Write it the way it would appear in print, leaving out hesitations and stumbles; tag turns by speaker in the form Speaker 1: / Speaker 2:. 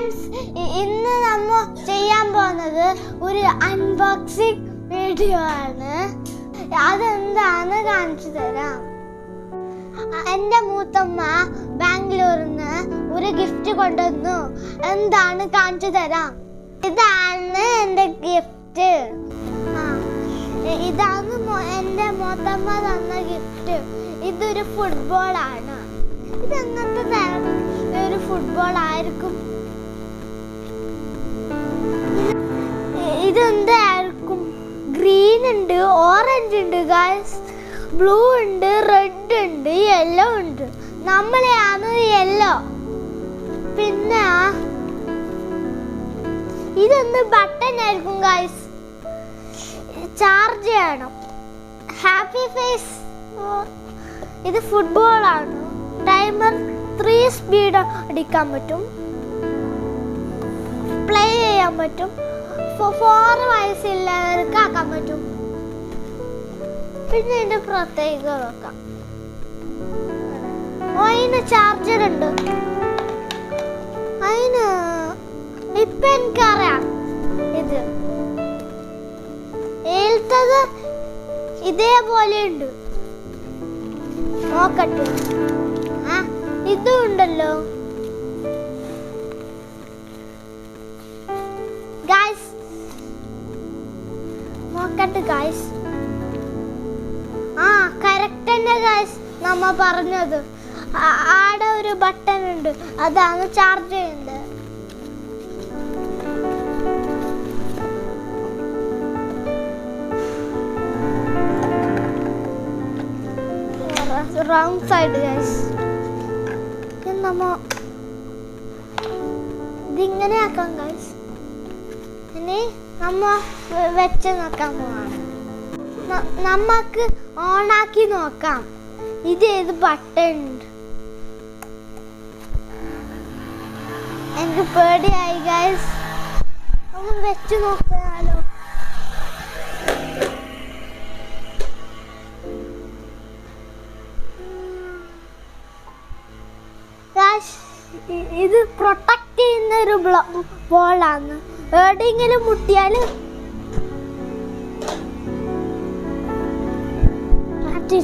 Speaker 1: Friends, ഇന്ന് നമ്മൾ ചെയ്യാൻ പോകുന്നത് ഒരു അൺബോക്സിംഗ് വീഡിയോ ആണ്. അതെന്താന്ന് കാണിച്ചു തരാം. എൻ്റെ മൂത്തമ്മ ബാംഗ്ലൂരിൽ നിന്ന് ഒരു ഗിഫ്റ്റ് കൊണ്ടുവന്നു. എന്താണ് കാണിച്ചു തരാം. ഇതാണ് എൻ്റെ ഗിഫ്റ്റ്. ഇതാണ് എൻ്റെ മൂത്തമ്മ തന്ന ഗിഫ്റ്റ്. ഇതൊരു ഫുട്ബോളാണ്. ഇതെങ്ങനത്തെ തരം ഒരു ഫുട്ബോൾ ആയിരിക്കും? ഇതെന്തായിരിക്കും? ഗ്രീൻ ഉണ്ട്, ഓറഞ്ച് ഉണ്ട് ഗൈസ്, ബ്ലൂ ഉണ്ട്, റെഡ് ഉണ്ട്, യെല്ലോ ഉണ്ട്. നമ്മളെയാണ് യെല്ലോ. പിന്നെ ഇതൊന്ന് ബട്ടൺ ആയിരിക്കും ഗൈസ്. ചാർജ് ചെയ്യണം. Happy face. ഇത് ഫുട്ബോളാണ്. ടൈമർ 3 സ്പീഡ് അടിക്കാൻ പറ്റും. പ്ലേ ചെയ്യാൻ പറ്റും. 4 വയസ്സുള്ളവർക്ക് ആക്കാൻ പറ്റും. പിന്നെ ഇതിന്റെ പ്രത്യേകത നോക്കാം. അതിന് ചാർജർ ഉണ്ട്. അതിന് ഇപ്പൊ എനിക്കറിയാം. ഇത് ഏൽത്തത് ഇതേപോലെ ഉണ്ട്. നോക്കട്ടെ. ഇതും ഉണ്ടല്ലോ ഗൈസ്. നോക്കട്ടെ ഗൈസ്. കറക്റ്റ് തന്നെ ഗൈസ് നമ്മ പറഞ്ഞത്. ആടെ ഒരു ബട്ടൺ ഉണ്ട്, അതാണ് ചാർജ് ചെയ്യുന്നത്. Round side guys. നമ്മ ഇതിങ്ങനെ ആക്കാം ഗൈസ്. ഇനി നമ്മ വെച്ച് നോക്കാൻ പോവാണ്. നമ്മക്ക് ഓണാക്കി നോക്കാം. ഇത് ഏത് ബട്ടൺ? എനിക്ക് പേടിയായി ഗൈസ്. നമ്മൾ വെച്ച് നോക്കാലോ. ഇത് പ്രൊട്ടക്ട് ചെയ്യുന്ന ഒരു ബോളാണ്. എവിടെയെങ്കിലും മുട്ടിയാൽ മാറ്റി